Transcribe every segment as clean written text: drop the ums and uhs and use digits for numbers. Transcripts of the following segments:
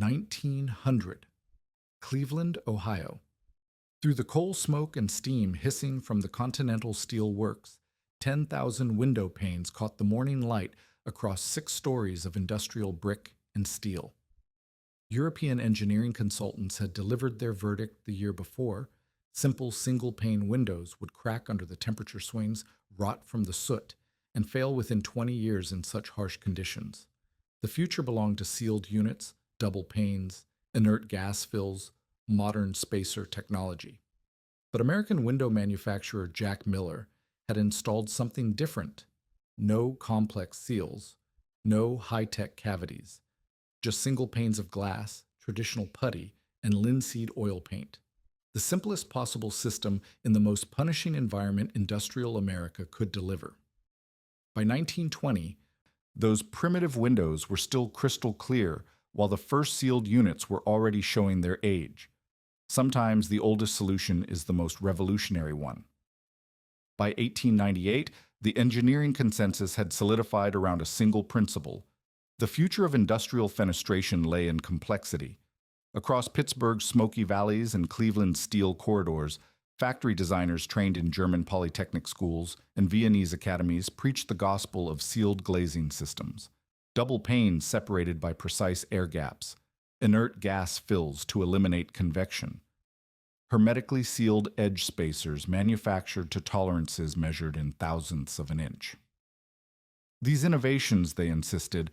1900. Cleveland, Ohio. Through the coal smoke and steam hissing from the Continental Steel Works, 10,000 window panes caught the morning light across 6 stories of industrial brick and steel. European engineering consultants had delivered their verdict the year before. Simple single-pane windows would crack under the temperature swings, rot from the soot, and fail within 20 years in such harsh conditions. The future belonged to sealed units, double panes, inert gas fills, modern spacer technology. But American window manufacturer Jack Miller had installed something different. No complex seals, no high-tech cavities, just single panes of glass, traditional putty, and linseed oil paint. The simplest possible system in the most punishing environment industrial America could deliver. By 1920, those primitive windows were still crystal clear, while the first sealed units were already showing their age. Sometimes the oldest solution is the most revolutionary one. By 1898, the engineering consensus had solidified around a single principle. The future of industrial fenestration lay in complexity. Across Pittsburgh's smoky valleys and Cleveland's steel corridors, factory designers trained in German polytechnic schools and Viennese academies preached the gospel of sealed glazing systems. Double panes separated by precise air gaps, inert gas fills to eliminate convection, hermetically sealed edge spacers manufactured to tolerances measured in thousandths of an inch. These innovations, they insisted,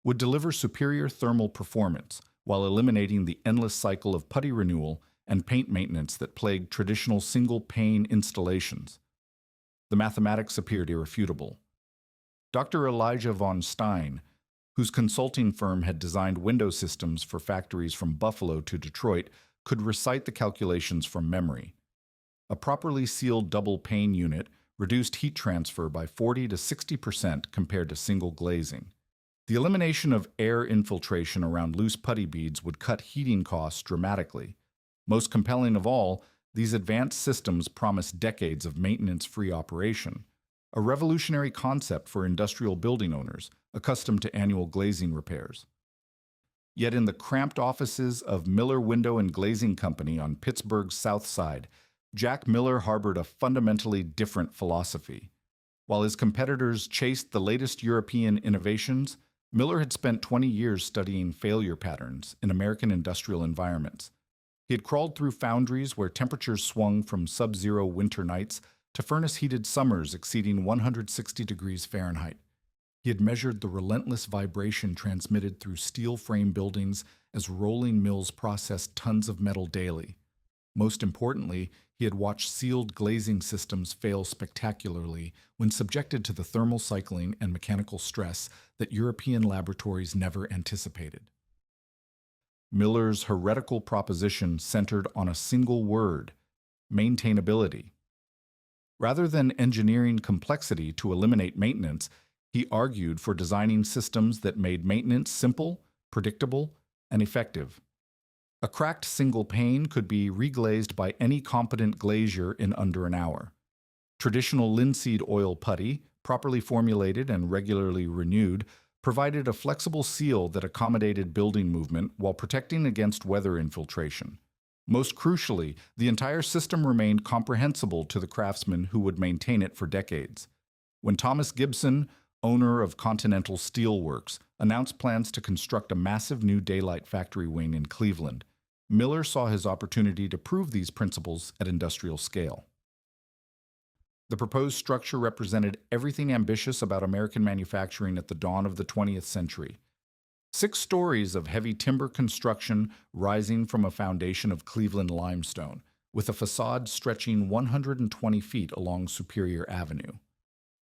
would deliver superior thermal performance while eliminating the endless cycle of putty renewal and paint maintenance that plagued traditional single-pane installations. The mathematics appeared irrefutable. Dr. Elijah von Stein, whose consulting firm had designed window systems for factories from Buffalo to Detroit, could recite the calculations from memory. A properly sealed double-pane unit reduced heat transfer by 40 to 60% compared to single glazing. The elimination of air infiltration around loose putty beads would cut heating costs dramatically. Most compelling of all, these advanced systems promised decades of maintenance-free operation, a revolutionary concept for industrial building owners accustomed to annual glazing repairs. Yet in the cramped offices of Miller Window and Glazing Company on Pittsburgh's South Side, Jack Miller harbored a fundamentally different philosophy. While his competitors chased the latest European innovations, Miller had spent 20 years studying failure patterns in American industrial environments. He had crawled through foundries where temperatures swung from sub-zero winter nights to furnace-heated summers exceeding 160 degrees Fahrenheit. He had measured the relentless vibration transmitted through steel frame buildings as rolling mills processed tons of metal daily. Most importantly, he had watched sealed glazing systems fail spectacularly when subjected to the thermal cycling and mechanical stress that European laboratories never anticipated. Miller's heretical proposition centered on a single word: maintainability. Rather than engineering complexity to eliminate maintenance, he argued for designing systems that made maintenance simple, predictable, and effective. A cracked single pane could be reglazed by any competent glazier in under an hour. Traditional linseed oil putty, properly formulated and regularly renewed, provided a flexible seal that accommodated building movement while protecting against weather infiltration. Most crucially, the entire system remained comprehensible to the craftsman who would maintain it for decades. When Thomas Gibson, owner of Continental Steel Works, announced plans to construct a massive new daylight factory wing in Cleveland, Miller saw his opportunity to prove these principles at industrial scale. The proposed structure represented everything ambitious about American manufacturing at the dawn of the 20th century. 6 stories of heavy timber construction rising from a foundation of Cleveland limestone, with a facade stretching 120 feet along Superior Avenue.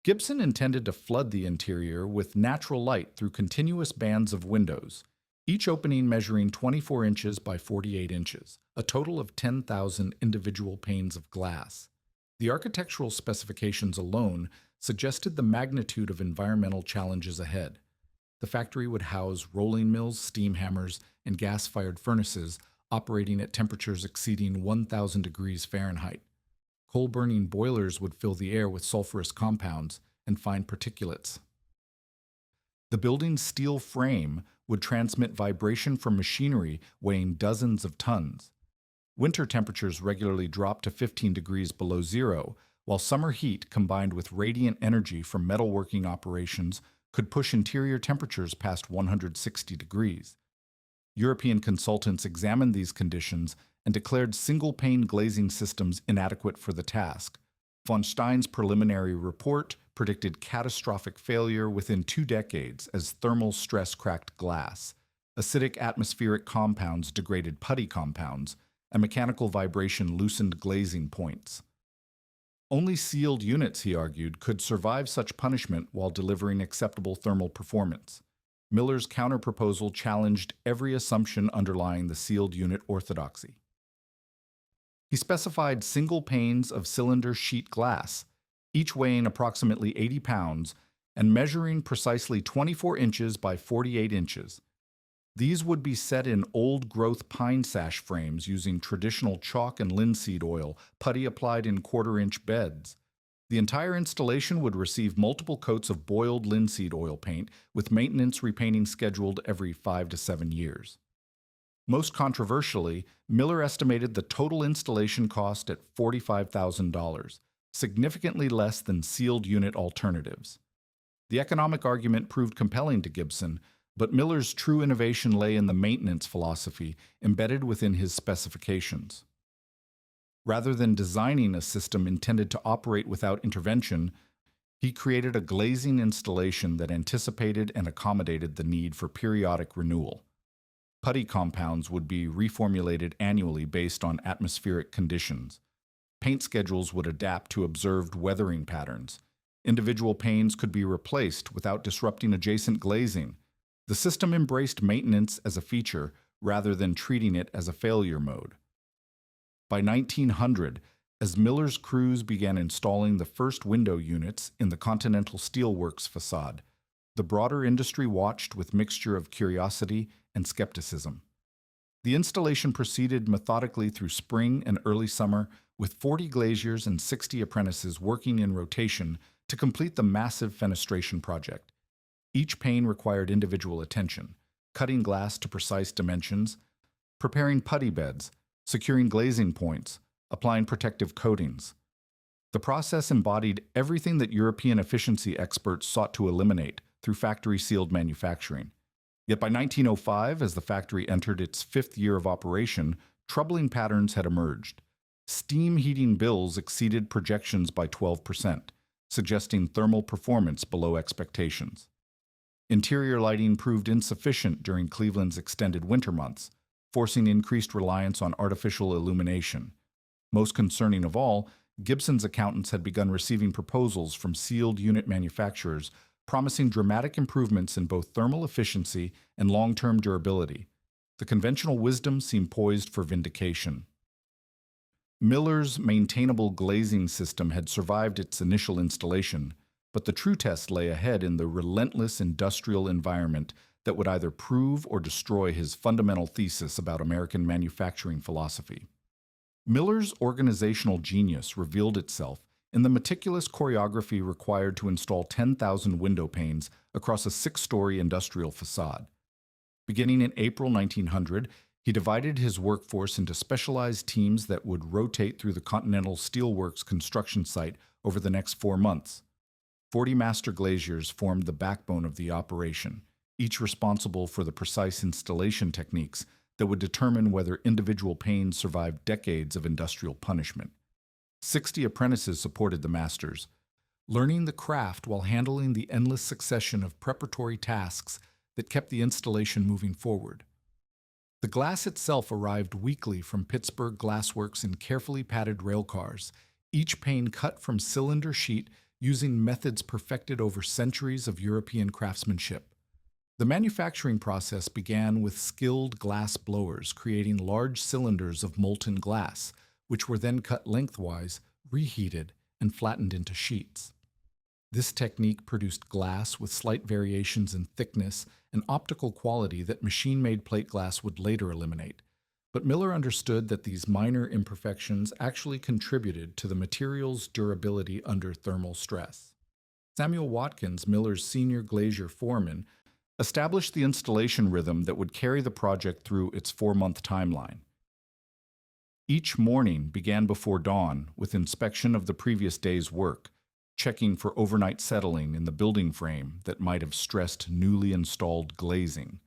Gibson intended to flood the interior with natural light through continuous bands of windows, each opening measuring 24 inches by 48 inches, a total of 10,000 individual panes of glass. The architectural specifications alone suggested the magnitude of environmental challenges ahead. The factory would house rolling mills, steam hammers, and gas-fired furnaces operating at temperatures exceeding 1,000 degrees Fahrenheit. Coal-burning boilers would fill the air with sulfurous compounds and fine particulates. The building's steel frame would transmit vibration from machinery weighing dozens of tons. Winter temperatures regularly dropped to 15 degrees below zero, while summer heat combined with radiant energy from metalworking operations could push interior temperatures past 160 degrees. European consultants examined these conditions and declared single-pane glazing systems inadequate for the task. Von Stein's preliminary report predicted catastrophic failure within 2 decades as thermal stress cracked glass, acidic atmospheric compounds degraded putty compounds, and mechanical vibration loosened glazing points. Only sealed units, he argued, could survive such punishment while delivering acceptable thermal performance. Miller's counterproposal challenged every assumption underlying the sealed unit orthodoxy. He specified single panes of cylinder sheet glass, each weighing approximately 80 pounds and measuring precisely 24 inches by 48 inches. These would be set in old-growth pine sash frames using traditional chalk and linseed oil, putty applied in quarter-inch beds. The entire installation would receive multiple coats of boiled linseed oil paint, with maintenance repainting scheduled every 5 to 7 years. Most controversially, Miller estimated the total installation cost at $45,000, significantly less than sealed unit alternatives. The economic argument proved compelling to Gibson, but Miller's true innovation lay in the maintenance philosophy embedded within his specifications. Rather than designing a system intended to operate without intervention, he created a glazing installation that anticipated and accommodated the need for periodic renewal. Putty compounds would be reformulated annually based on atmospheric conditions. Paint schedules would adapt to observed weathering patterns. Individual panes could be replaced without disrupting adjacent glazing. The system embraced maintenance as a feature rather than treating it as a failure mode. By 1900, as Miller's crews began installing the first window units in the Continental Steelworks facade, the broader industry watched with mixture of curiosity and skepticism. The installation proceeded methodically through spring and early summer, with 40 glaziers and 60 apprentices working in rotation to complete the massive fenestration project. Each pane required individual attention, cutting glass to precise dimensions, preparing putty beds, securing glazing points, applying protective coatings. The process embodied everything that European efficiency experts sought to eliminate through factory-sealed manufacturing. Yet by 1905, as the factory entered its 5th year of operation, troubling patterns had emerged. Steam heating bills exceeded projections by 12%, suggesting thermal performance below expectations. Interior lighting proved insufficient during Cleveland's extended winter months, forcing increased reliance on artificial illumination. Most concerning of all, Gibson's accountants had begun receiving proposals from sealed unit manufacturers promising dramatic improvements in both thermal efficiency and long-term durability. The conventional wisdom seemed poised for vindication. Miller's maintainable glazing system had survived its initial installation, but the true test lay ahead in the relentless industrial environment that would either prove or destroy his fundamental thesis about American manufacturing philosophy. Miller's organizational genius revealed itself in the meticulous choreography required to install 10,000 window panes across a 6-story industrial facade. Beginning in April 1900, he divided his workforce into specialized teams that would rotate through the Continental Steelworks construction site over the next 4 months. 40 master glaziers formed the backbone of the operation, each responsible for the precise installation techniques that would determine whether individual panes survived decades of industrial punishment. 60 apprentices supported the masters, learning the craft while handling the endless succession of preparatory tasks that kept the installation moving forward. The glass itself arrived weekly from Pittsburgh Glassworks in carefully padded railcars, each pane cut from cylinder sheet using methods perfected over centuries of European craftsmanship. The manufacturing process began with skilled glass blowers creating large cylinders of molten glass, which were then cut lengthwise, reheated, and flattened into sheets. This technique produced glass with slight variations in thickness and optical quality that machine-made plate glass would later eliminate. But Miller understood that these minor imperfections actually contributed to the material's durability under thermal stress. Samuel Watkins, Miller's senior glazier foreman, established the installation rhythm that would carry the project through its 4-month timeline. Each morning began before dawn with inspection of the previous day's work, checking for overnight settling in the building frame that might have stressed newly installed glazing.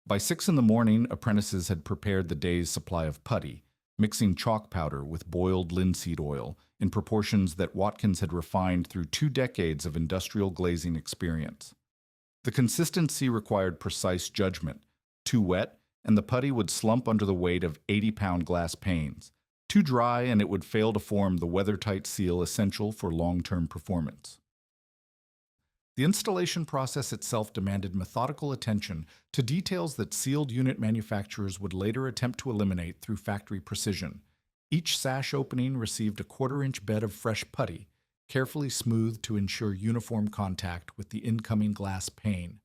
By 6 in the morning, apprentices had prepared the day's supply of putty, mixing chalk powder with boiled linseed oil in proportions that Watkins had refined through 2 decades of industrial glazing experience. The consistency required precise judgment. Too wet, and the putty would slump under the weight of 80-pound glass panes. Too dry, and it would fail to form the weather-tight seal essential for long-term performance. The installation process itself demanded methodical attention to details that sealed unit manufacturers would later attempt to eliminate through factory precision. Each sash opening received a 1/4-inch bed of fresh putty, carefully smoothed to ensure uniform contact with the incoming glass pane.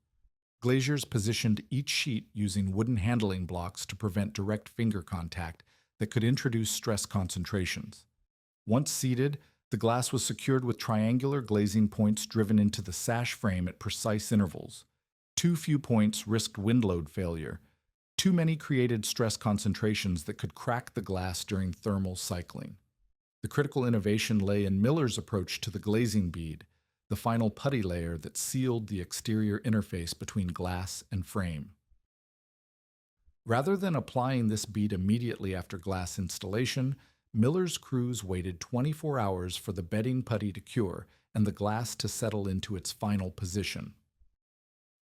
Glaziers positioned each sheet using wooden handling blocks to prevent direct finger contact that could introduce stress concentrations. Once seated, the glass was secured with triangular glazing points driven into the sash frame at precise intervals. Too few points risked wind load failure. Too many created stress concentrations that could crack the glass during thermal cycling. The critical innovation lay in Miller's approach to the glazing bead, the final putty layer that sealed the exterior interface between glass and frame. Rather than applying this bead immediately after glass installation, Miller's crews waited 24 hours for the bedding putty to cure and the glass to settle into its final position.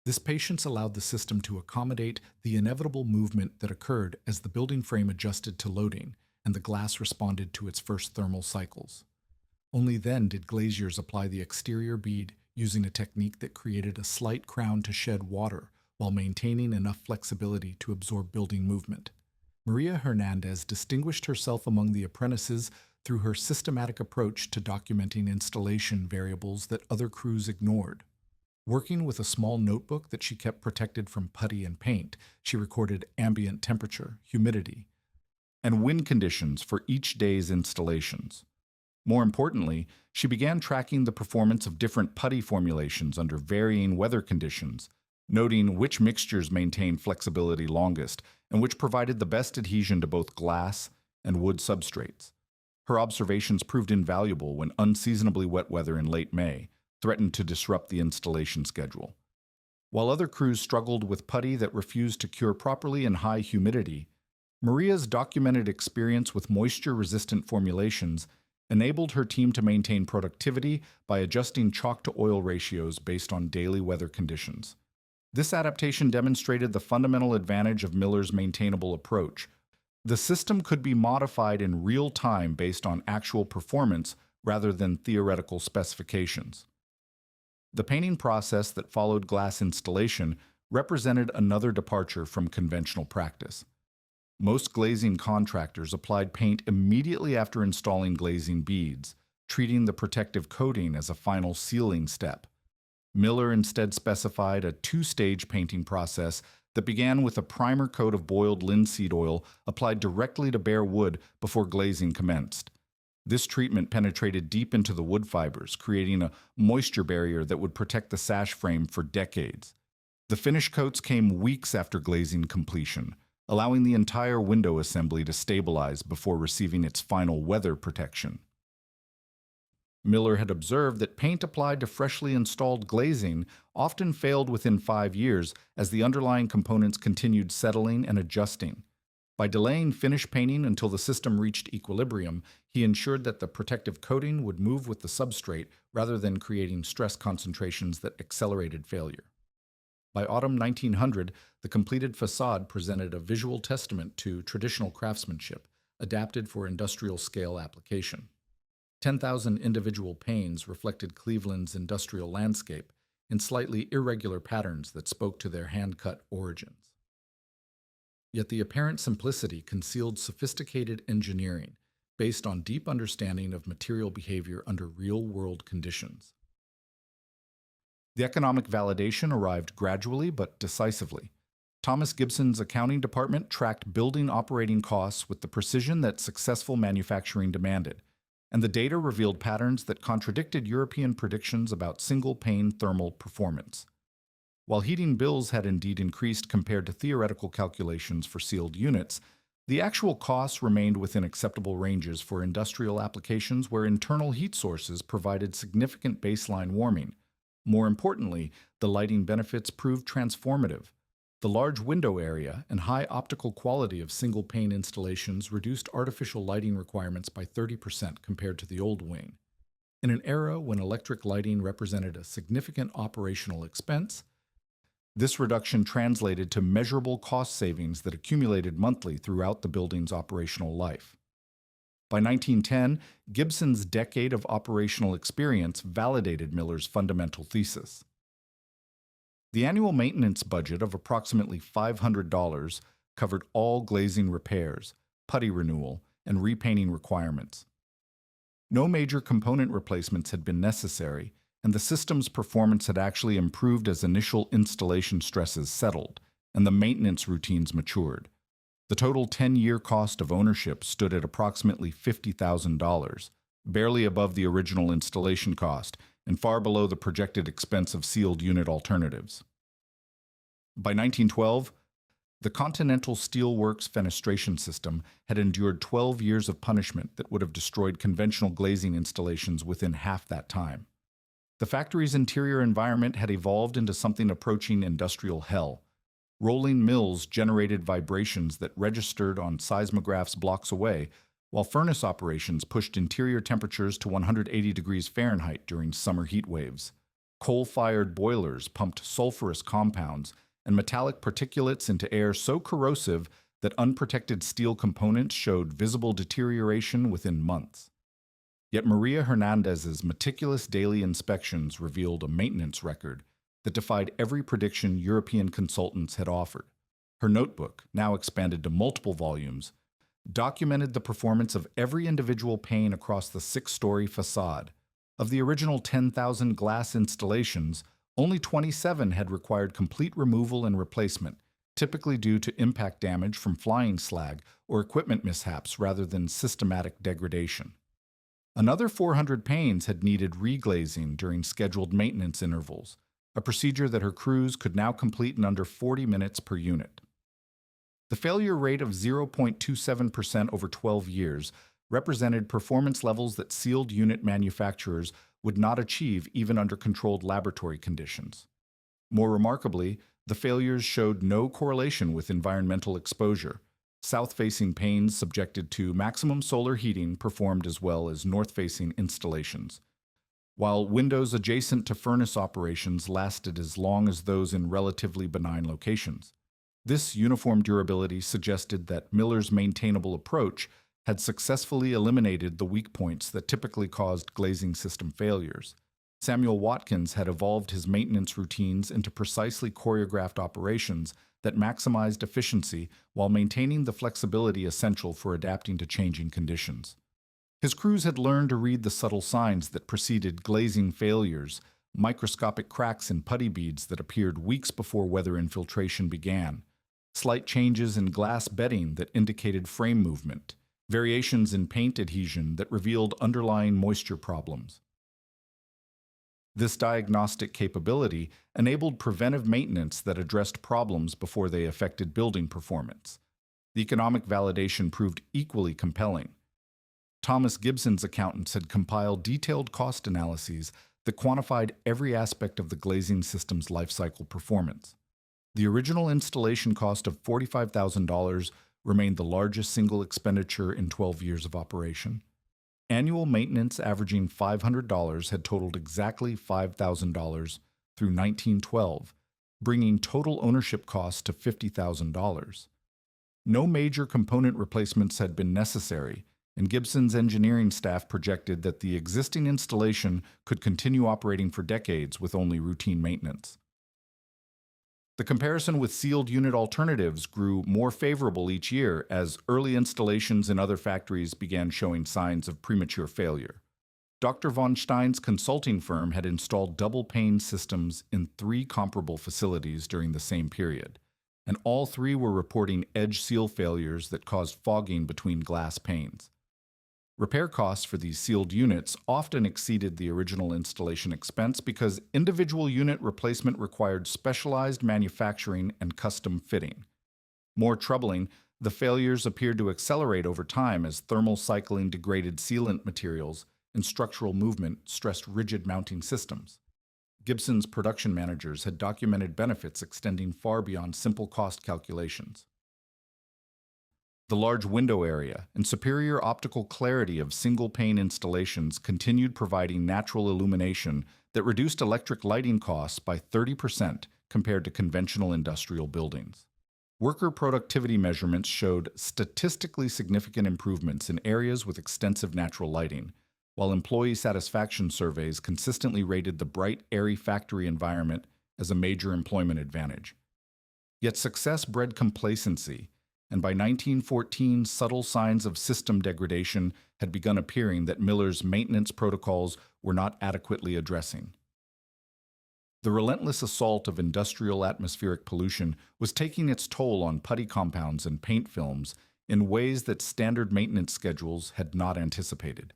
This patience allowed the system to accommodate the inevitable movement that occurred as the building frame adjusted to loading and the glass responded to its first thermal cycles. Only then did glaziers apply the exterior bead using a technique that created a slight crown to shed water while maintaining enough flexibility to absorb building movement. Maria Hernandez distinguished herself among the apprentices through her systematic approach to documenting installation variables that other crews ignored. Working with a small notebook that she kept protected from putty and paint, she recorded ambient temperature, humidity, and wind conditions for each day's installations. More importantly, she began tracking the performance of different putty formulations under varying weather conditions, noting which mixtures maintained flexibility longest and which provided the best adhesion to both glass and wood substrates. Her observations proved invaluable when unseasonably wet weather in late May threatened to disrupt the installation schedule. While other crews struggled with putty that refused to cure properly in high humidity, Maria's documented experience with moisture-resistant formulations enabled her team to maintain productivity by adjusting chalk-to-oil ratios based on daily weather conditions. This adaptation demonstrated the fundamental advantage of Miller's maintainable approach. The system could be modified in real time based on actual performance rather than theoretical specifications. The painting process that followed glass installation represented another departure from conventional practice. Most glazing contractors applied paint immediately after installing glazing beads, treating the protective coating as a final sealing step. Miller instead specified a 2-stage painting process that began with a primer coat of boiled linseed oil applied directly to bare wood before glazing commenced. This treatment penetrated deep into the wood fibers, creating a moisture barrier that would protect the sash frame for decades. The finish coats came weeks after glazing completion, allowing the entire window assembly to stabilize before receiving its final weather protection. Miller had observed that paint applied to freshly installed glazing often failed within 5 years as the underlying components continued settling and adjusting. By delaying finish painting until the system reached equilibrium, he ensured that the protective coating would move with the substrate rather than creating stress concentrations that accelerated failure. By autumn 1900, the completed facade presented a visual testament to traditional craftsmanship, adapted for industrial-scale application. 10,000 individual panes reflected Cleveland's industrial landscape in slightly irregular patterns that spoke to their hand-cut origins. Yet the apparent simplicity concealed sophisticated engineering based on deep understanding of material behavior under real-world conditions. The economic validation arrived gradually but decisively. Thomas Gibson's accounting department tracked building operating costs with the precision that successful manufacturing demanded, and the data revealed patterns that contradicted European predictions about single-pane thermal performance. While heating bills had indeed increased compared to theoretical calculations for sealed units, the actual costs remained within acceptable ranges for industrial applications where internal heat sources provided significant baseline warming. More importantly, the lighting benefits proved transformative. The large window area and high optical quality of single-pane installations reduced artificial lighting requirements by 30% compared to the old wing. In an era when electric lighting represented a significant operational expense, this reduction translated to measurable cost savings that accumulated monthly throughout the building's operational life. By 1910, Gibson's decade of operational experience validated Miller's fundamental thesis. The annual maintenance budget of approximately $500 covered all glazing repairs, putty renewal, and repainting requirements. No major component replacements had been necessary, and the system's performance had actually improved as initial installation stresses settled and the maintenance routines matured. The total 10-year cost of ownership stood at approximately $50,000, barely above the original installation cost and far below the projected expense of sealed unit alternatives. By 1912, the Continental Steel Works fenestration system had endured 12 years of punishment that would have destroyed conventional glazing installations within half that time. The factory's interior environment had evolved into something approaching industrial hell. Rolling mills generated vibrations that registered on seismographs blocks away, while furnace operations pushed interior temperatures to 180 degrees Fahrenheit during summer heat waves. Coal-fired boilers pumped sulfurous compounds and metallic particulates into air so corrosive that unprotected steel components showed visible deterioration within months. Yet Maria Hernandez's meticulous daily inspections revealed a maintenance record that defied every prediction European consultants had offered. Her notebook, now expanded to multiple volumes, documented the performance of every individual pane across the 6-story facade. Of the original 10,000 glass installations, only 27 had required complete removal and replacement, typically due to impact damage from flying slag or equipment mishaps rather than systematic degradation. Another 400 panes had needed reglazing during scheduled maintenance intervals, a procedure that her crews could now complete in under 40 minutes per unit. The failure rate of 0.27% over 12 years represented performance levels that sealed unit manufacturers would not achieve even under controlled laboratory conditions. More remarkably, the failures showed no correlation with environmental exposure. South-facing panes subjected to maximum solar heating performed as well as north-facing installations, while windows adjacent to furnace operations lasted as long as those in relatively benign locations. This uniform durability suggested that Miller's maintainable approach had successfully eliminated the weak points that typically caused glazing system failures. Samuel Watkins had evolved his maintenance routines into precisely choreographed operations that maximized efficiency while maintaining the flexibility essential for adapting to changing conditions. His crews had learned to read the subtle signs that preceded glazing failures, microscopic cracks in putty beads that appeared weeks before weather infiltration began, slight changes in glass bedding that indicated frame movement, variations in paint adhesion that revealed underlying moisture problems. This diagnostic capability enabled preventive maintenance that addressed problems before they affected building performance. The economic validation proved equally compelling. Thomas Gibson's accountants had compiled detailed cost analyses that quantified every aspect of the glazing system's lifecycle performance. The original installation cost of $45,000 remained the largest single expenditure in 12 years of operation. Annual maintenance averaging $500 had totaled exactly $5,000 through 1912, bringing total ownership costs to $50,000. No major component replacements had been necessary, and Gibson's engineering staff projected that the existing installation could continue operating for decades with only routine maintenance. The comparison with sealed unit alternatives grew more favorable each year as early installations in other factories began showing signs of premature failure. Dr. von Stein's consulting firm had installed double-pane systems in 3 comparable facilities during the same period, and all 3 were reporting edge seal failures that caused fogging between glass panes. Repair costs for these sealed units often exceeded the original installation expense because individual unit replacement required specialized manufacturing and custom fitting. More troubling, the failures appeared to accelerate over time as thermal cycling degraded sealant materials and structural movement stressed rigid mounting systems. Gibson's production managers had documented benefits extending far beyond simple cost calculations. The large window area and superior optical clarity of single-pane installations continued providing natural illumination that reduced electric lighting costs by 30% compared to conventional industrial buildings. Worker productivity measurements showed statistically significant improvements in areas with extensive natural lighting, while employee satisfaction surveys consistently rated the bright, airy factory environment as a major employment advantage. Yet success bred complacency, and by 1914, subtle signs of system degradation had begun appearing that Miller's maintenance protocols were not adequately addressing. The relentless assault of industrial atmospheric pollution was taking its toll on putty compounds and paint films in ways that standard maintenance schedules had not anticipated.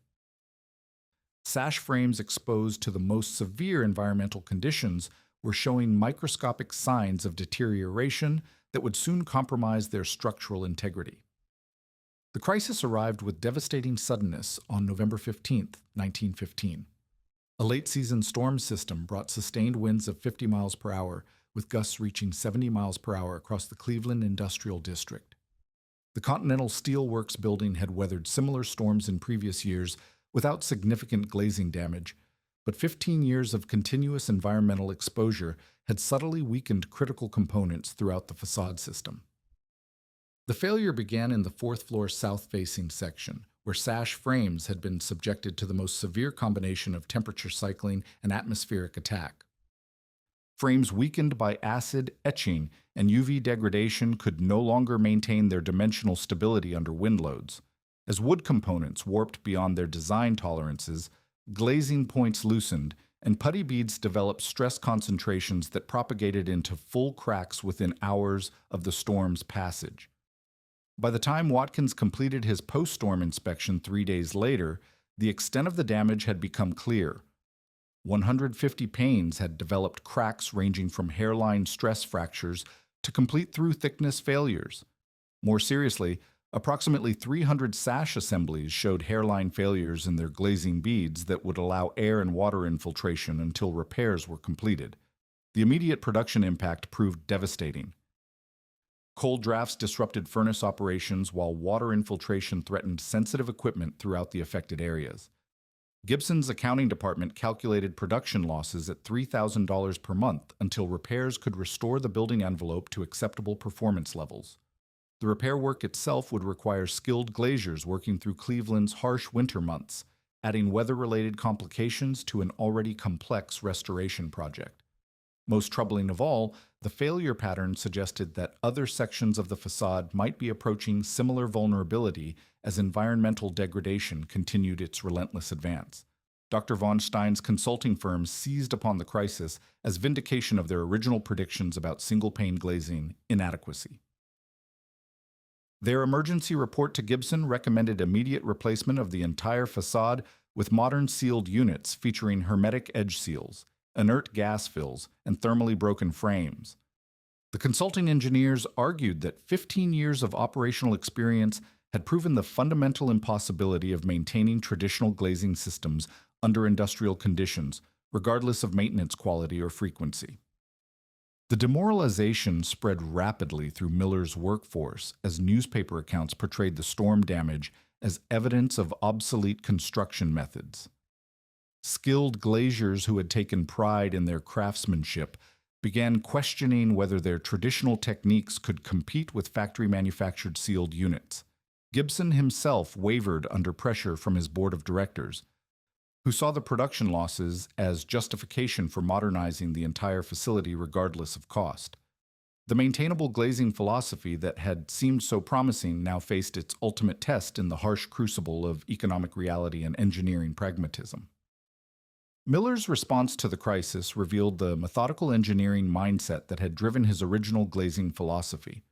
Sash frames exposed to the most severe environmental conditions were showing microscopic signs of deterioration that would soon compromise their structural integrity. The crisis arrived with devastating suddenness on November 15, 1915. A late-season storm system brought sustained winds of 50 miles per hour, with gusts reaching 70 miles per hour across the Cleveland Industrial District. The Continental Steel Works building had weathered similar storms in previous years without significant glazing damage, but 15 years of continuous environmental exposure had subtly weakened critical components throughout the facade system. The failure began in the fourth-floor south-facing section, where sash frames had been subjected to the most severe combination of temperature cycling and atmospheric attack. Frames weakened by acid etching and UV degradation could no longer maintain their dimensional stability under wind loads. As wood components warped beyond their design tolerances, glazing points loosened, and putty beads developed stress concentrations that propagated into full cracks within hours of the storm's passage. By the time Watkins completed his post-storm inspection 3 days later, the extent of the damage had become clear. 150 panes had developed cracks ranging from hairline stress fractures to complete through-thickness failures. More seriously, approximately 300 sash assemblies showed hairline failures in their glazing beads that would allow air and water infiltration until repairs were completed. The immediate production impact proved devastating. Cold drafts disrupted furnace operations while water infiltration threatened sensitive equipment throughout the affected areas. Gibson's accounting department calculated production losses at $3,000 per month until repairs could restore the building envelope to acceptable performance levels. The repair work itself would require skilled glaziers working through Cleveland's harsh winter months, adding weather-related complications to an already complex restoration project. Most troubling of all, the failure pattern suggested that other sections of the facade might be approaching similar vulnerability as environmental degradation continued its relentless advance. Dr. von Stein's consulting firm seized upon the crisis as vindication of their original predictions about single-pane glazing inadequacy. Their emergency report to Gibson recommended immediate replacement of the entire facade with modern sealed units featuring hermetic edge seals, inert gas fills, and thermally broken frames. The consulting engineers argued that 15 years of operational experience had proven the fundamental impossibility of maintaining traditional glazing systems under industrial conditions, regardless of maintenance quality or frequency. The demoralization spread rapidly through Miller's workforce as newspaper accounts portrayed the storm damage as evidence of obsolete construction methods. Skilled glaziers who had taken pride in their craftsmanship began questioning whether their traditional techniques could compete with factory-manufactured sealed units. Gibson himself wavered under pressure from his board of directors, who saw the production losses as justification for modernizing the entire facility regardless of cost. The maintainable glazing philosophy that had seemed so promising now faced its ultimate test in the harsh crucible of economic reality and engineering pragmatism. Miller's response to the crisis revealed the methodical engineering mindset that had driven his original glazing philosophy.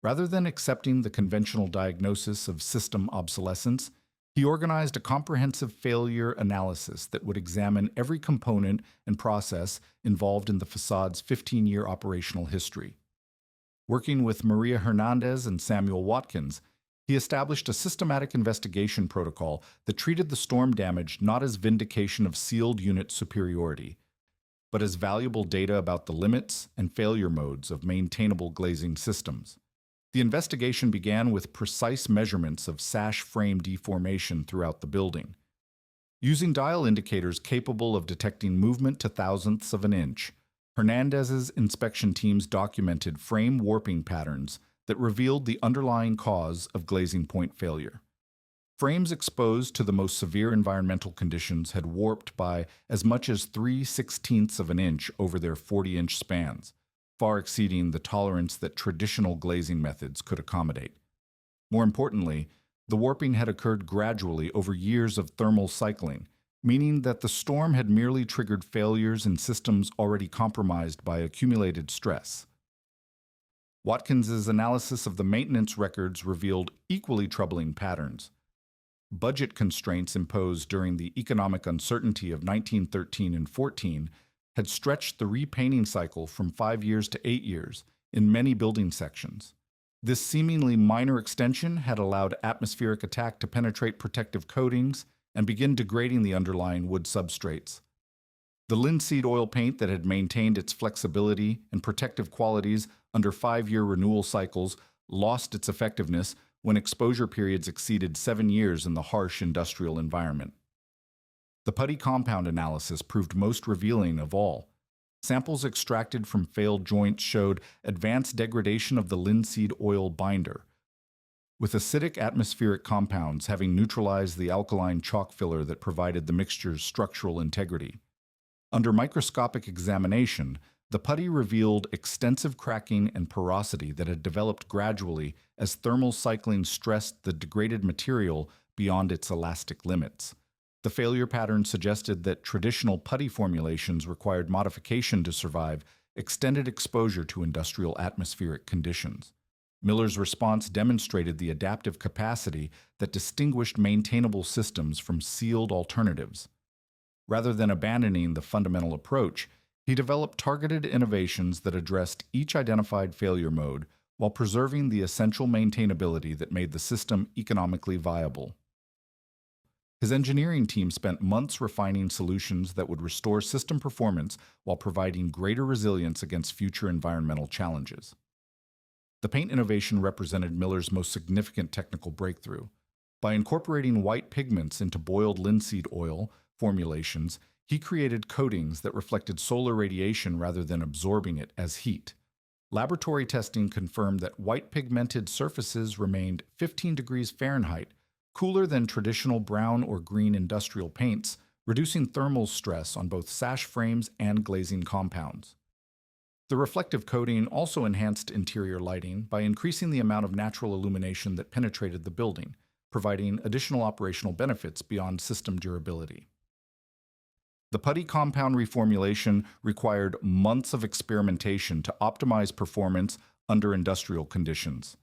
Rather than accepting the conventional diagnosis of system obsolescence, He organized a comprehensive failure analysis that would examine every component and process involved in the facade's 15-year operational history. Working with Maria Hernandez and Samuel Watkins, he established a systematic investigation protocol that treated the storm damage not as vindication of sealed unit superiority, but as valuable data about the limits and failure modes of maintainable glazing systems. The investigation began with precise measurements of sash frame deformation throughout the building. Using dial indicators capable of detecting movement to thousandths of an inch, Hernandez's inspection teams documented frame warping patterns that revealed the underlying cause of glazing point failure. Frames exposed to the most severe environmental conditions had warped by as much as 3/16 of an inch over their 40-inch spans, far exceeding the tolerance that traditional glazing methods could accommodate. More importantly, the warping had occurred gradually over years of thermal cycling, meaning that the storm had merely triggered failures in systems already compromised by accumulated stress. Watkins's analysis of the maintenance records revealed equally troubling patterns. Budget constraints imposed during the economic uncertainty of 1913 and 14 had stretched the repainting cycle from 5 years to 8 years in many building sections. This seemingly minor extension had allowed atmospheric attack to penetrate protective coatings and begin degrading the underlying wood substrates. The linseed oil paint that had maintained its flexibility and protective qualities under 5-year renewal cycles lost its effectiveness when exposure periods exceeded 7 years in the harsh industrial environment. The putty compound analysis proved most revealing of all. Samples extracted from failed joints showed advanced degradation of the linseed oil binder, with acidic atmospheric compounds having neutralized the alkaline chalk filler that provided the mixture's structural integrity. Under microscopic examination, the putty revealed extensive cracking and porosity that had developed gradually as thermal cycling stressed the degraded material beyond its elastic limits. The failure pattern suggested that traditional putty formulations required modification to survive extended exposure to industrial atmospheric conditions. Miller's response demonstrated the adaptive capacity that distinguished maintainable systems from sealed alternatives. Rather than abandoning the fundamental approach, he developed targeted innovations that addressed each identified failure mode while preserving the essential maintainability that made the system economically viable. His engineering team spent months refining solutions that would restore system performance while providing greater resilience against future environmental challenges. The paint innovation represented Miller's most significant technical breakthrough. By incorporating white pigments into boiled linseed oil formulations, he created coatings that reflected solar radiation rather than absorbing it as heat. Laboratory testing confirmed that white pigmented surfaces remained 15 degrees Fahrenheit, cooler than traditional brown or green industrial paints, reducing thermal stress on both sash frames and glazing compounds. The reflective coating also enhanced interior lighting by increasing the amount of natural illumination that penetrated the building, providing additional operational benefits beyond system durability. The putty compound reformulation required months of experimentation to optimize performance under industrial conditions.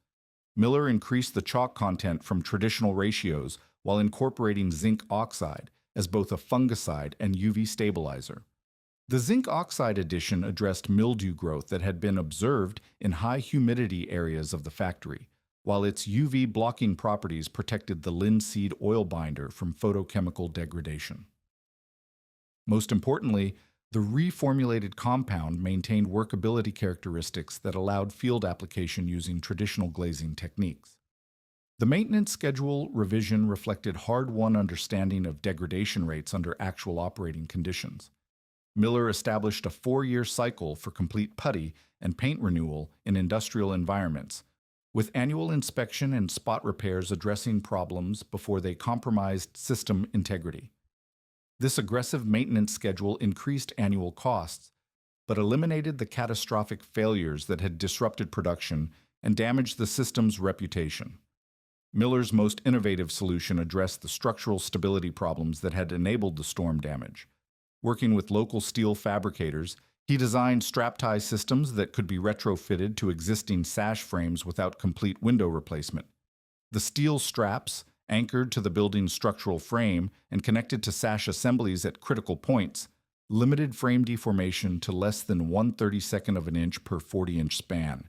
Miller increased the chalk content from traditional ratios while incorporating zinc oxide as both a fungicide and UV stabilizer. The zinc oxide addition addressed mildew growth that had been observed in high humidity areas of the factory, while its UV blocking properties protected the linseed oil binder from photochemical degradation. Most importantly, the reformulated compound maintained workability characteristics that allowed field application using traditional glazing techniques. The maintenance schedule revision reflected hard-won understanding of degradation rates under actual operating conditions. Miller established a 4-year cycle for complete putty and paint renewal in industrial environments, with annual inspection and spot repairs addressing problems before they compromised system integrity. This aggressive maintenance schedule increased annual costs, but eliminated the catastrophic failures that had disrupted production and damaged the system's reputation. Miller's most innovative solution addressed the structural stability problems that had enabled the storm damage. Working with local steel fabricators, he designed strap-tie systems that could be retrofitted to existing sash frames without complete window replacement. The steel straps, Anchored to the building's structural frame and connected to sash assemblies at critical points, limited frame deformation to less than 1/32 of an inch per 40-inch span.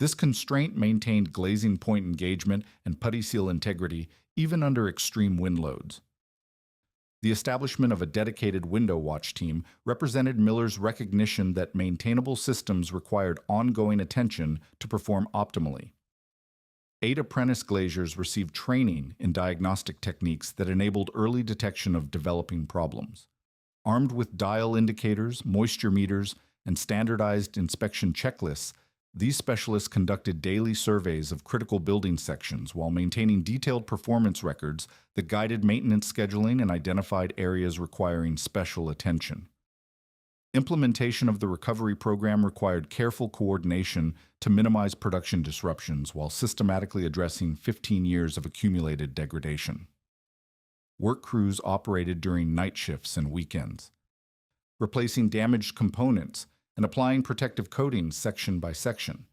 This constraint maintained glazing point engagement and putty seal integrity even under extreme wind loads. The establishment of a dedicated window watch team represented Miller's recognition that maintainable systems required ongoing attention to perform optimally. 8 apprentice glaziers received training in diagnostic techniques that enabled early detection of developing problems. Armed with dial indicators, moisture meters, and standardized inspection checklists, these specialists conducted daily surveys of critical building sections while maintaining detailed performance records that guided maintenance scheduling and identified areas requiring special attention. Implementation of the recovery program required careful coordination to minimize production disruptions while systematically addressing 15 years of accumulated degradation. Work crews operated during night shifts and weekends, replacing damaged components and applying protective coatings section by section.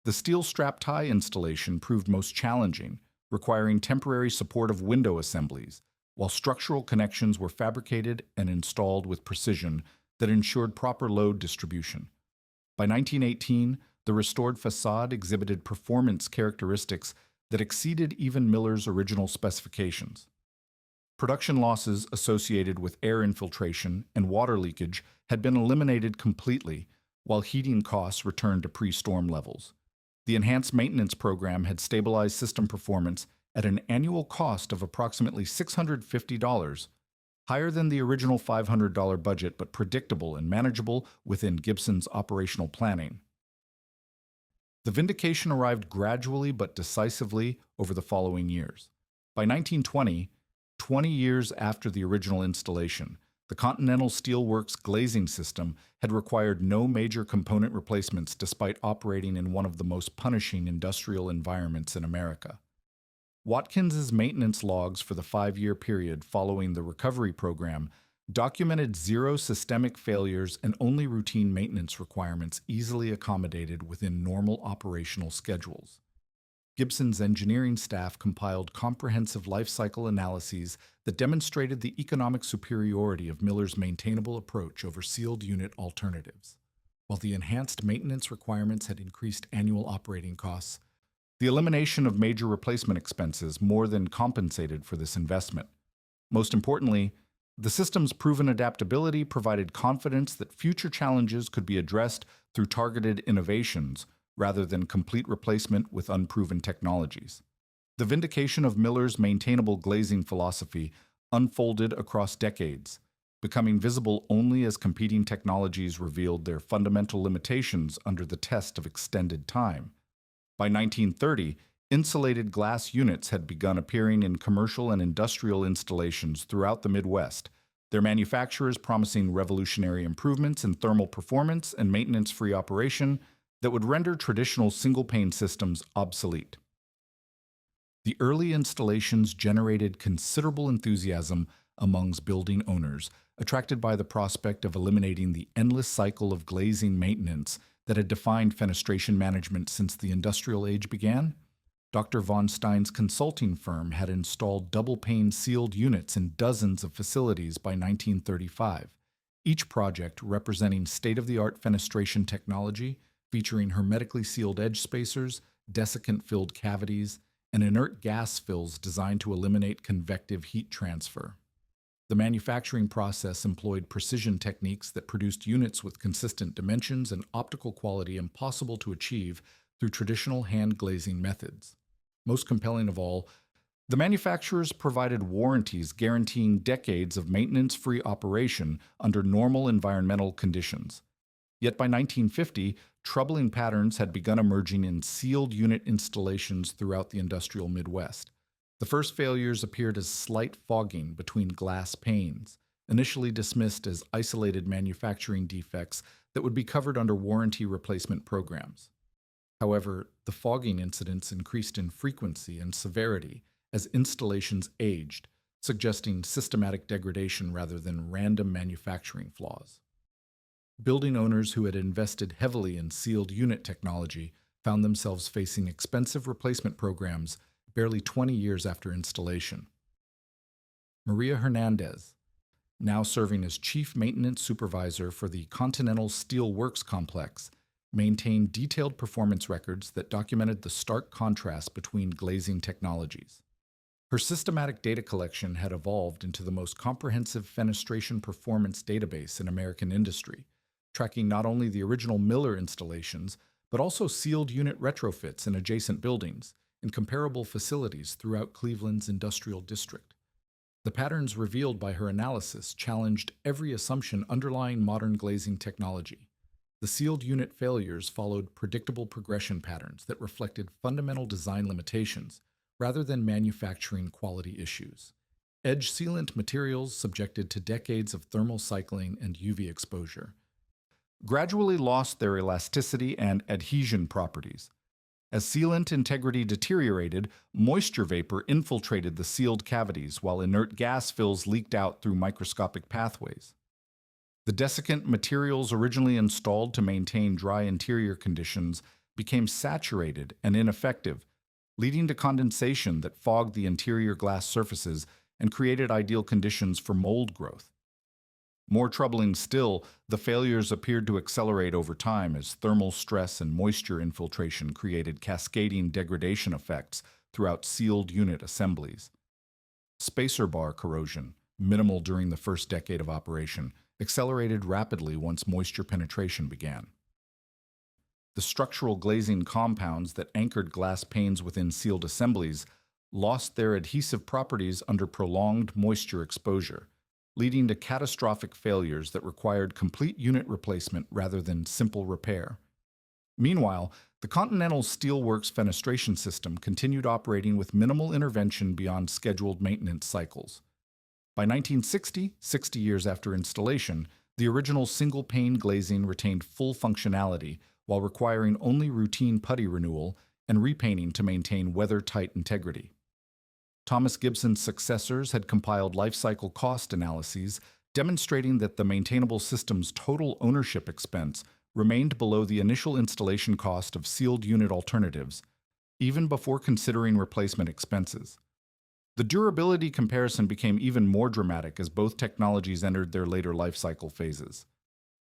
The steel strap tie installation proved most challenging, requiring temporary support of window assemblies, while structural connections were fabricated and installed with precision that ensured proper load distribution. By 1918, the restored facade exhibited performance characteristics that exceeded even Miller's original specifications. Production losses associated with air infiltration and water leakage had been eliminated completely, while heating costs returned to pre-storm levels. The enhanced maintenance program had stabilized system performance at an annual cost of approximately $650, higher than the original $500 budget but predictable and manageable within Gibson's operational planning. The Vindication arrived gradually but decisively over the following years. By 1920, 20 years after the original installation, the Continental Steelworks glazing system had required no major component replacements despite operating in one of the most punishing industrial environments in America. Watkins's maintenance logs for the 5-year period following the recovery program documented 0 systemic failures and only routine maintenance requirements easily accommodated within normal operational schedules. Gibson's engineering staff compiled comprehensive life cycle analyses that demonstrated the economic superiority of Miller's maintainable approach over sealed unit alternatives. While the enhanced maintenance requirements had increased annual operating costs, the elimination of major replacement expenses more than compensated for this investment. Most importantly, the system's proven adaptability provided confidence that future challenges could be addressed through targeted innovations rather than complete replacement with unproven technologies. The vindication of Miller's maintainable glazing philosophy unfolded across decades, becoming visible only as competing technologies revealed their fundamental limitations under the test of extended time. By 1930, insulated glass units had begun appearing in commercial and industrial installations throughout the Midwest, their manufacturers promising revolutionary improvements in thermal performance and maintenance-free operation that would render traditional single-pane systems obsolete. The early installations generated considerable enthusiasm amongst building owners, attracted by the prospect of eliminating the endless cycle of glazing maintenance that had defined fenestration management since the industrial age began. Dr. von Stein's consulting firm had installed double-pane sealed units in dozens of facilities by 1935, each project representing state-of-the-art fenestration technology featuring hermetically sealed edge spacers, desiccant-filled cavities, and inert gas fills designed to eliminate convective heat transfer. The manufacturing process employed precision techniques that produced units with consistent dimensions and optical quality impossible to achieve through traditional hand glazing methods. Most compelling of all, the manufacturers provided warranties guaranteeing decades of maintenance-free operation under normal environmental conditions. Yet by 1950, troubling patterns had begun emerging in sealed unit installations throughout the industrial Midwest. The first failures appeared as slight fogging between glass panes, initially dismissed as isolated manufacturing defects that would be covered under warranty replacement programs. However, the fogging incidents increased in frequency and severity as installations aged, suggesting systematic degradation rather than random manufacturing flaws. Building owners who had invested heavily in sealed unit technology found themselves facing expensive replacement programs barely 20 years after installation. Maria Hernandez, now serving as Chief Maintenance Supervisor for the Continental Steel Works Complex, maintained detailed performance records that documented the stark contrast between glazing technologies. Her systematic data collection had evolved into the most comprehensive fenestration performance database in American industry, tracking not only the original Miller installations, but also sealed unit retrofits in adjacent buildings and comparable facilities throughout Cleveland's industrial district. The patterns revealed by her analysis challenged every assumption underlying modern glazing technology. The sealed unit failures followed predictable progression patterns that reflected fundamental design limitations rather than manufacturing quality issues. Edge sealant materials, subjected to decades of thermal cycling and UV exposure, gradually lost their elasticity and adhesion properties. As sealant integrity deteriorated, moisture vapor infiltrated the sealed cavities while inert gas fills leaked out through microscopic pathways. The desiccant materials originally installed to maintain dry interior conditions became saturated and ineffective, leading to condensation that fogged the interior glass surfaces and created ideal conditions for mold growth. More troubling still, the failures appeared to accelerate over time as thermal stress and moisture infiltration created cascading degradation effects throughout sealed unit assemblies. Spacer bar corrosion, minimal during the first decade of operation, accelerated rapidly once moisture penetration began. The structural glazing compounds that anchored glass panes within sealed assemblies lost their adhesive properties under prolonged moisture exposure, leading to catastrophic failures that required complete unit replacement rather than simple repair. Meanwhile, the Continental Steel Works fenestration system continued operating with minimal intervention beyond scheduled maintenance cycles. By 1960, 60 years after installation, the original single-pane glazing retained full functionality while requiring only routine putty renewal and repainting to maintain weather-tight integrity. Thomas Gibson's successors had compiled life cycle cost analyses demonstrating that the maintainable system's total ownership expense remained below the initial installation cost of sealed unit alternatives, even before considering replacement expenses. The durability comparison became even more dramatic as both technologies entered their later life cycle phases.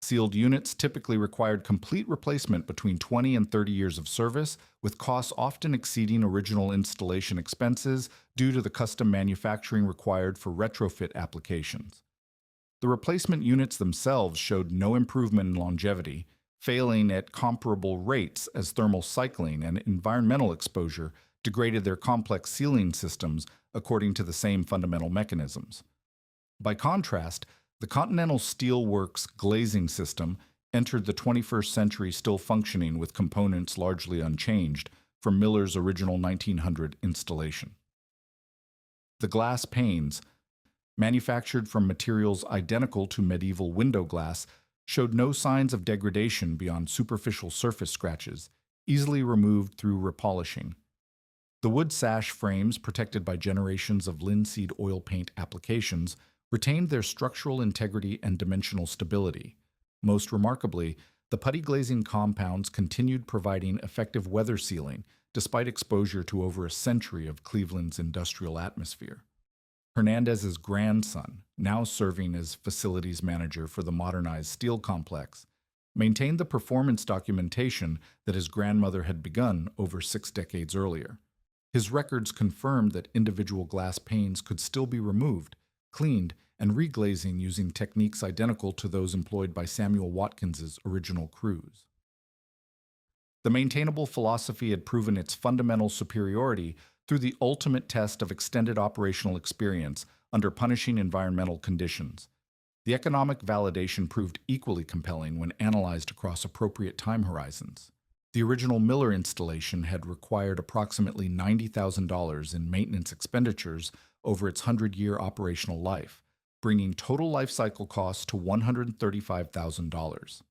Sealed units typically required complete replacement between 20 and 30 years of service, with costs often exceeding original installation expenses due to the custom manufacturing required for retrofit applications. The replacement units themselves showed no improvement in longevity, failing at comparable rates as thermal cycling and environmental exposure degraded their complex sealing systems according to the same fundamental mechanisms. By contrast, the Continental Steel Works glazing system entered the 21st century still functioning with components largely unchanged from Miller's original 1900 installation. The glass panes, manufactured from materials identical to medieval window glass, showed no signs of degradation beyond superficial surface scratches, easily removed through repolishing. The wood sash frames, protected by generations of linseed oil paint applications, retained their structural integrity and dimensional stability. Most remarkably, the putty glazing compounds continued providing effective weather sealing despite exposure to over a century of Cleveland's industrial atmosphere. Hernandez's grandson, now serving as facilities manager for the modernized steel complex, maintained the performance documentation that his grandmother had begun over 6 decades earlier. His records confirmed that individual glass panes could still be removed, cleaned, and reglazing using techniques identical to those employed by Samuel Watkins's original crews. The maintainable philosophy had proven its fundamental superiority through the ultimate test of extended operational experience under punishing environmental conditions. The economic validation proved equally compelling when analyzed across appropriate time horizons. The original Miller installation had required approximately $90,000 in maintenance expenditures over its 100-year operational life, bringing total life cycle costs to $135,000.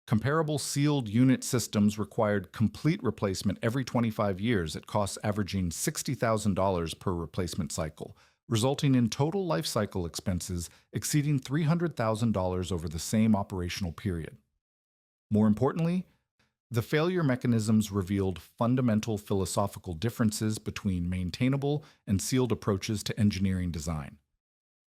Comparable sealed unit systems required complete replacement every 25 years at costs averaging $60,000 per replacement cycle, resulting in total life cycle expenses exceeding $300,000 over the same operational period. More importantly, The failure mechanisms revealed fundamental philosophical differences between maintainable and sealed approaches to engineering design.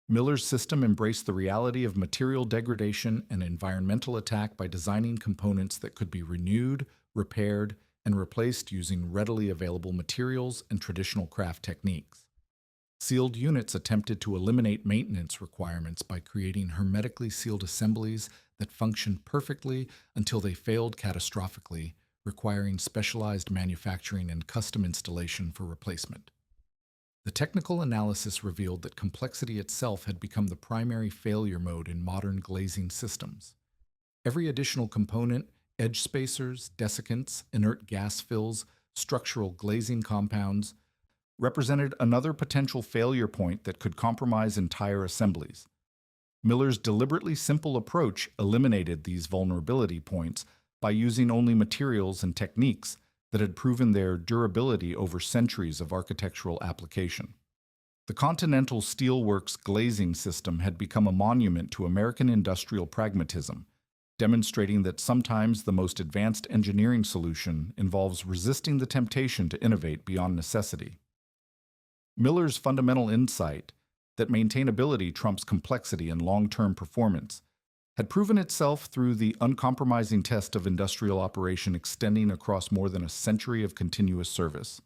Miller's system embraced the reality of material degradation and environmental attack by designing components that could be renewed, repaired, and replaced using readily available materials and traditional craft techniques. Sealed units attempted to eliminate maintenance requirements by creating hermetically sealed assemblies that functioned perfectly until they failed catastrophically, requiring specialized manufacturing and custom installation for replacement. The technical analysis revealed that complexity itself had become the primary failure mode in modern glazing systems. Every additional component, edge spacers, desiccants, inert gas fills, structural glazing compounds, represented another potential failure point that could compromise entire assemblies. Miller's deliberately simple approach eliminated these vulnerability points by using only materials and techniques that had proven their durability over centuries of architectural application. The Continental Steelworks glazing system had become a monument to American industrial pragmatism, demonstrating that sometimes the most advanced engineering solution involves resisting the temptation to innovate beyond necessity. Miller's fundamental insight that maintainability trumps complexity and long-term performance had proven itself through the uncompromising test of industrial operation extending across more than a century of continuous service.